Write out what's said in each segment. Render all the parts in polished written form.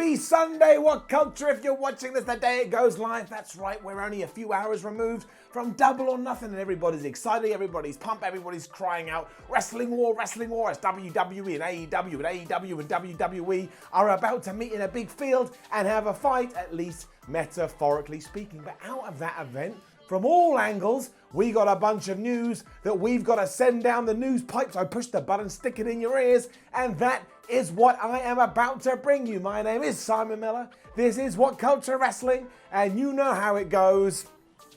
Happy Sunday, What Culture, if you're watching this the day it goes live. That's right, we're only a few hours removed from Double or Nothing and everybody's excited, everybody's pumped, everybody's crying out, wrestling war, as WWE and AEW and WWE are about to meet in a big field and have a fight, at least metaphorically speaking. But out of that event, from all angles, we got a bunch of news that we've got to send down the news pipe. So push the button, stick it in your ears, and that is what I am about to bring you. My name is Simon Miller. This is What Culture Wrestling, and you know how it goes.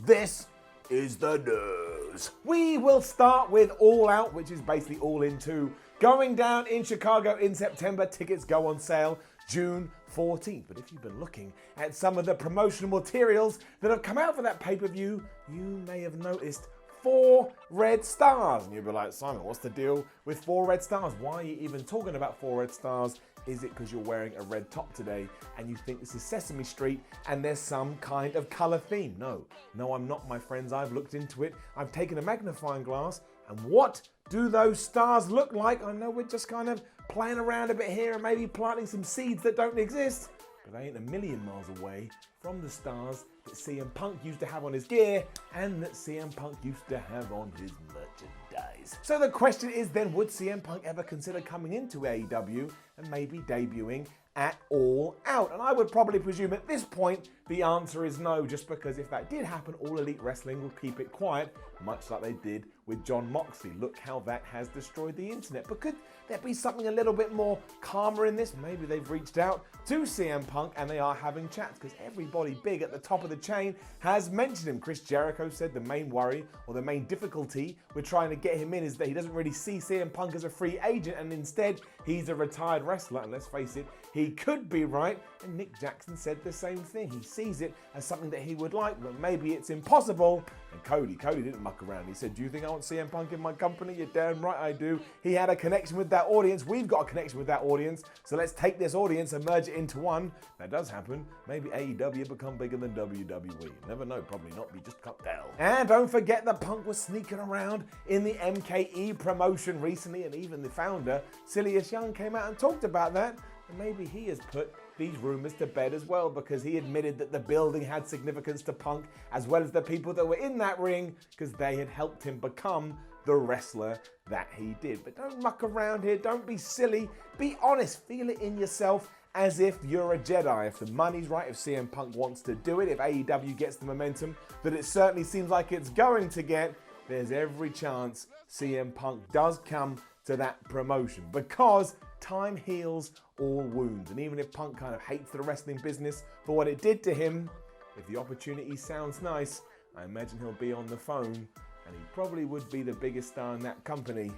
This is the news. We will start with All Out, which is basically All In 2, going down in Chicago in September. Tickets go on sale June 14th. But if you've been looking at some of the promotional materials that have come out for that pay-per-view, you may have noticed 4 red stars. And you'll be like, Simon, what's the deal with 4 red stars? Why are you even talking about 4 red stars? Is it because you're wearing a red top today and you think this is Sesame Street and there's some kind of color theme? No, I'm not, my friends. I've looked into it. I've taken a magnifying glass, and what do those stars look like? I know we're just kind of playing around a bit here and maybe planting some seeds that don't exist, but they ain't a million miles away from the stars that CM Punk used to have on his gear and that CM Punk used to have on his merchandise. So the question is then, would CM Punk ever consider coming into AEW and maybe debuting at All Out? And I would probably presume at this point the answer is no, just because if that did happen, All Elite Wrestling will keep it quiet, much like they did with Jon Moxley. Look how that has destroyed the internet. But could there be something a little bit more calmer in this? Maybe they've reached out to CM Punk and they are having chats, because everybody big at the top of the chain has mentioned him. Chris Jericho said the main worry or the main difficulty with trying to get him in is that he doesn't really see CM Punk as a free agent, and instead he's a retired wrestler. And let's face it, he could be right. And Nick Jackson said the same thing. He sees it as something that he would like, but maybe it's impossible. And Cody didn't muck around. He said, do you think I want CM Punk in my company? You're damn right I do. He had a connection with that audience. We've got a connection with that audience. So let's take this audience and merge it into one. That does happen. Maybe AEW become bigger than WWE. Never know, probably not. We just cut down. And don't forget that Punk was sneaking around in the MKE promotion recently, and even the founder, Silas Young, came out and talked about that. And maybe he has put these rumors to bed as well, because he admitted that the building had significance to Punk, as well as the people that were in that ring, because they had helped him become the wrestler that he did. But don't muck around here. Don't be silly. Be honest. Feel it in yourself as if you're a Jedi. If the money's right, if CM Punk wants to do it, if AEW gets the momentum that it certainly seems like it's going to get, there's every chance CM Punk does come to that promotion, because time heals all wounds. And even if Punk kind of hates the wrestling business for what it did to him, if the opportunity sounds nice, I imagine he'll be on the phone, and he probably would be the biggest star in that company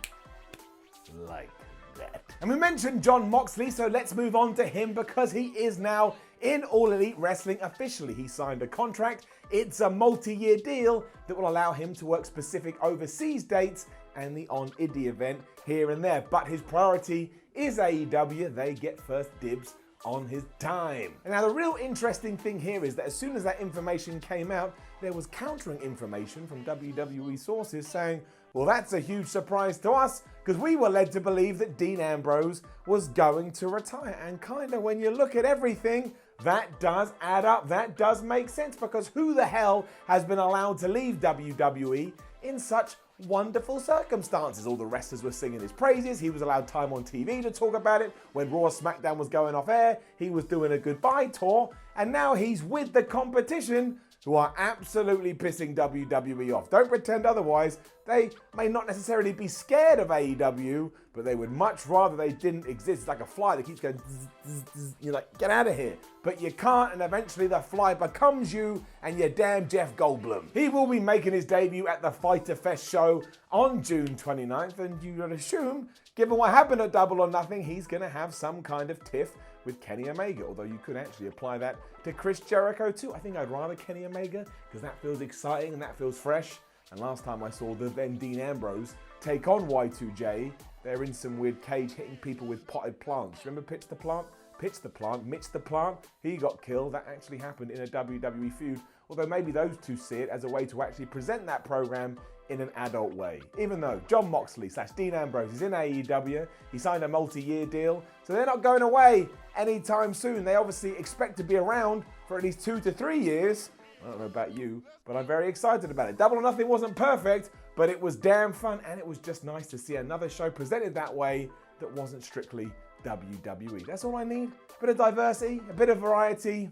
like that. And we mentioned Jon Moxley, so let's move on to him, because he is now in All Elite Wrestling officially. He signed a contract. It's a multi-year deal that will allow him to work specific overseas dates and the on-Indie event here and there. But his priority is AEW. They get first dibs on his time. And now the real interesting thing here is that as soon as that information came out, there was countering information from WWE sources saying, well, that's a huge surprise to us, because we were led to believe that Dean Ambrose was going to retire. And kind of when you look at everything, that does add up. That does make sense, because who the hell has been allowed to leave WWE in such wonderful circumstances? All the wrestlers were singing his praises. He was allowed time on TV to talk about it. When Raw SmackDown was going off air, he was doing a goodbye tour, and now he's with the competition, who are absolutely pissing WWE off. Don't pretend otherwise. They may not necessarily be scared of AEW, but they would much rather they didn't exist. It's like a fly that keeps going zzz, zzz, zzz. You're like, get out of here. But you can't, and eventually the fly becomes you, and you're damn Jeff Goldblum. He will be making his debut at the Fyter Fest show on June 29th, and you would assume, given what happened at Double or Nothing, he's going to have some kind of tiff with Kenny Omega, although you could actually apply that to Chris Jericho too. I think I'd rather Kenny Omega, because that feels exciting and that feels fresh. And last time I saw the then Dean Ambrose take on Y2J, they're in some weird cage hitting people with potted plants. Remember Mitch the Plant? He got killed. That actually happened in a WWE feud. Although maybe those two see it as a way to actually present that program in an adult way. Even though Jon Moxley / Dean Ambrose is in AEW, he signed a multi-year deal, so they're not going away anytime soon. They obviously expect to be around for at least 2 to 3 years. I don't know about you, but I'm very excited about it. Double or Nothing wasn't perfect, but it was damn fun, and it was just nice to see another show presented that way that wasn't strictly WWE. That's all I need. A bit of diversity, a bit of variety,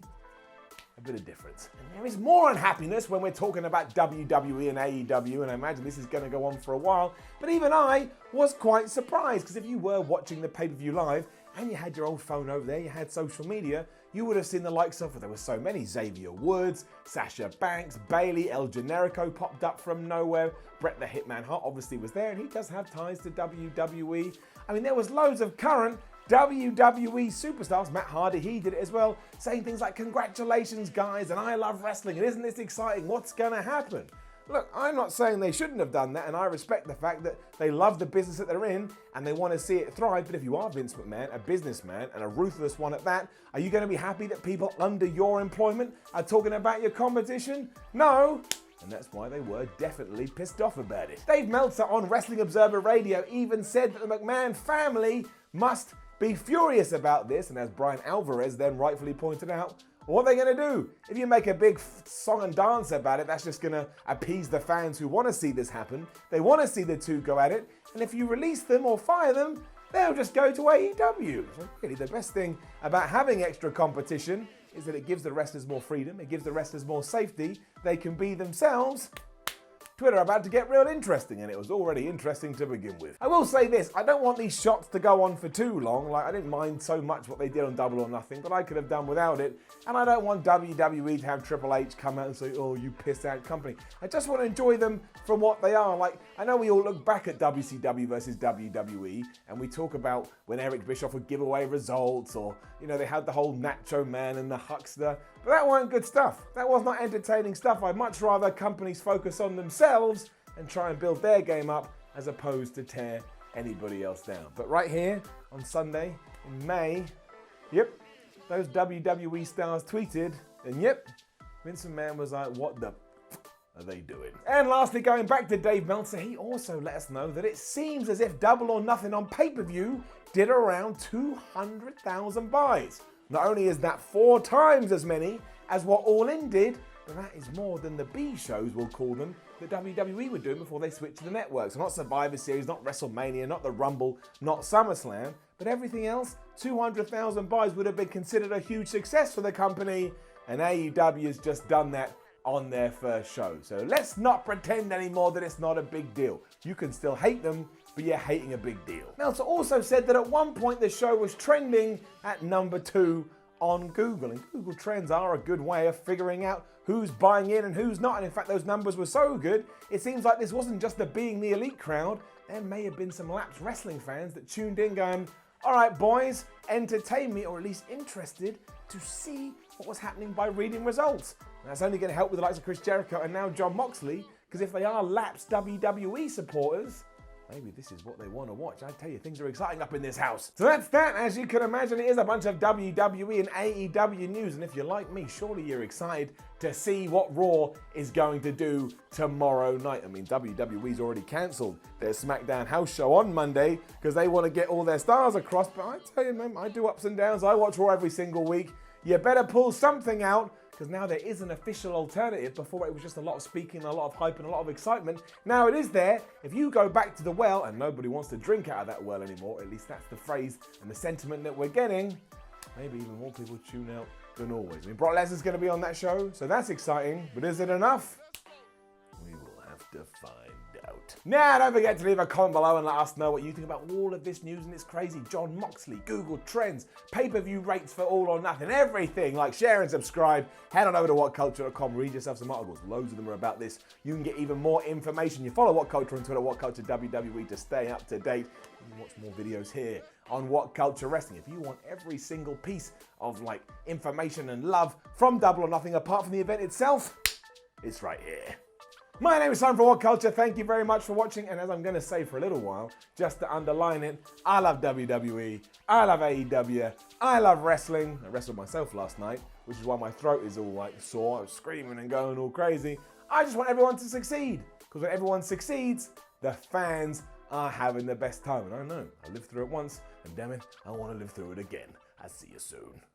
a bit of difference. And there is more unhappiness when we're talking about WWE and AEW, and I imagine this is going to go on for a while, but even I was quite surprised, because if you were watching the pay-per-view live and you had your old phone over there, you had social media, you would have seen the likes of, there were so many, Xavier Woods, Sasha Banks, Bayley, El Generico popped up from nowhere, Bret the Hitman Hart obviously was there, and he does have ties to WWE. I mean, there was loads of current WWE superstars, Matt Hardy, he did it as well, saying things like, congratulations guys, and I love wrestling, and isn't this exciting, what's gonna happen? Look, I'm not saying they shouldn't have done that, and I respect the fact that they love the business that they're in and they want to see it thrive, but if you are Vince McMahon, a businessman, and a ruthless one at that, are you going to be happy that people under your employment are talking about your competition? No! And that's why they were definitely pissed off about it. Dave Meltzer on Wrestling Observer Radio even said that the McMahon family must be furious about this, and as Brian Alvarez then rightfully pointed out, what are they going to do? If you make a big song and dance about it, that's just going to appease the fans who want to see this happen. They want to see the two go at it. And if you release them or fire them, they'll just go to AEW. So really, the best thing about having extra competition is that it gives the wrestlers more freedom. It gives the wrestlers more safety. They can be themselves. Twitter about to get real interesting, and it was already interesting to begin with. I will say this, I don't want these shots to go on for too long. Like, I didn't mind so much what they did on Double or Nothing, but I could have done without it. And I don't want WWE to have Triple H come out and say, oh, you pissed out company. I just want to enjoy them for what they are. Like, I know we all look back at WCW versus WWE, and we talk about when Eric Bischoff would give away results, or, you know, they had the whole Nacho Man and the Huckster. But that weren't good stuff. That was not entertaining stuff. I'd much rather companies focus on themselves and try and build their game up as opposed to tear anybody else down. But right here on Sunday in May, yep, those WWE stars tweeted, and yep, Vince McMahon was like, what the are they doing? And lastly, going back to Dave Meltzer, he also let us know that it seems as if Double or Nothing on pay-per-view did around 200,000 buys. Not only is that 4 times as many as what All In did, but that is more than the B shows, we'll call them, that WWE were doing before they switched to the network. So not Survivor Series, not WrestleMania, not the Rumble, not SummerSlam, but everything else, 200,000 buys would have been considered a huge success for the company, and AEW has just done that on their first show. So let's not pretend anymore that it's not a big deal. You can still hate them, but you're hating a big deal. Meltzer also said that at one point the show was trending at number 2 on Google, and Google Trends are a good way of figuring out who's buying in and who's not, and in fact those numbers were so good, it seems like this wasn't just the Being the Elite crowd, there may have been some lapsed wrestling fans that tuned in going, alright boys, entertain me, or at least interested to see what was happening by reading results. And that's only going to help with the likes of Chris Jericho and now Jon Moxley, because if they are lapsed WWE supporters, maybe this is what they want to watch. I tell you, things are exciting up in this house. So that's that. As you can imagine, it is a bunch of WWE and AEW news. And if you're like me, surely you're excited to see what Raw is going to do tomorrow night. I mean, WWE's already cancelled their SmackDown house show on Monday because they want to get all their stars across. But I tell you, man, I do ups and downs. I watch Raw every single week. You better pull something out, because now there is an official alternative. Before it was just a lot of speaking, a lot of hype, and a lot of excitement. Now it is there. If you go back to the well, and nobody wants to drink out of that well anymore, at least that's the phrase and the sentiment that we're getting, maybe even more people tune out than always. I mean, Brock Lesnar's going to be on that show, so that's exciting. But is it enough? We will have to find out. Now, don't forget to leave a comment below and let us know what you think about all of this news, and it's crazy. Jon Moxley, Google Trends, pay-per-view rates for All or Nothing, everything. Like, share and subscribe. Head on over to whatculture.com, read yourself some articles. Loads of them are about this. You can get even more information. You follow What Culture on Twitter, What Culture WWE, to stay up to date. You can watch more videos here on What Culture Wrestling. If you want every single piece of like information and love from Double or Nothing apart from the event itself, it's right here. My name is Simon from What Culture. Thank you very much for watching. And as I'm going to say for a little while, just to underline it, I love WWE. I love AEW. I love wrestling. I wrestled myself last night, which is why my throat is all like sore. I was screaming and going all crazy. I just want everyone to succeed. Because when everyone succeeds, the fans are having the best time. And I know, I lived through it once, and damn it, I want to live through it again. I'll see you soon.